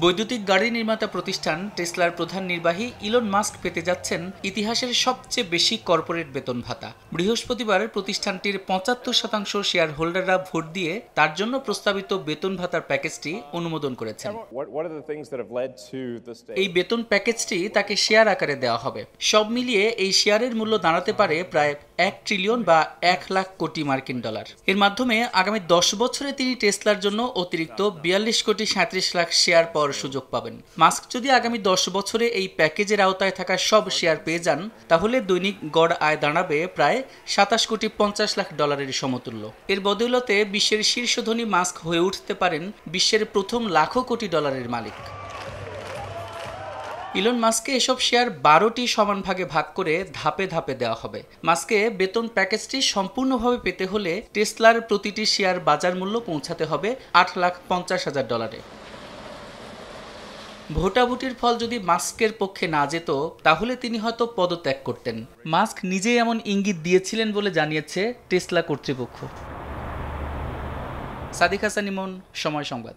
বৈদ্যুতিক গাড়ি নির্মাতা প্রতিষ্ঠান টেসলার প্রধান নির্বাহী ইলন মাস্ক পেতে যাচ্ছেন ইতিহাসের সবচেয়ে বেশি কর্পোরেট বেতন ভাতা। বৃহস্পতিবার প্রতিষ্ঠানটির ৭৫% শেয়ার হোল্ডাররা ভোট দিয়ে তার জন্য প্রস্তাবিত বেতন ভাতার প্যাকেজটি অনুমোদন করেছেন। এই বেতন প্যাকেজটি তাকে শেয়ার আকারে দেওয়া হবে। সব মিলিয়ে এই শেয়ারের মূল্য দাঁড়াতে পারে প্রায় ১ ট্রিলিয়ন বা ১ লাখ কোটি মার্কিন ডলার। এর মাধ্যমে আগামী ১০ বছরে তিনি টেসলার জন্য অতিরিক্ত ৪২ কোটি ৩৭ লাখ শেয়ার পাওয়ার সুযোগ পাবেন। মাস্ক যদি আগামী ১০ বছরে এই প্যাকেজের আওতায় থাকা সব শেয়ার পেয়ে যান, তাহলে দৈনিক গড় আয় দাঁড়াবে প্রায় ২৭ কোটি ৫০ লাখ ডলারের সমতুল্য। এর বদৌলতে বিশ্বের শীর্ষ ধনী মাস্ক হয়ে উঠতে পারেন বিশ্বের প্রথম লাখো কোটি ডলারের মালিক। ইলন মাস্ককে এসব শেয়ার ১২টি সমান ভাগে ভাগ করে ধাপে ধাপে দেওয়া হবে। মাস্ককে বেতন প্যাকেজটি সম্পূর্ণভাবে পেতে হলে টেসলার প্রতিটি শেয়ার বাজার মূল্য পৌঁছাতে হবে $৮,৫০,০০০। ভোটাভুটির ফল যদি মাস্কের পক্ষে না যেত, তাহলে তিনি হয়তো পদত্যাগ করতেন। মাস্ক নিজেই এমন ইঙ্গিত দিয়েছিলেন বলে জানিয়েছে টেসলা কর্তৃপক্ষ। সাদিক হাসান ইমন, সময় সংবাদ।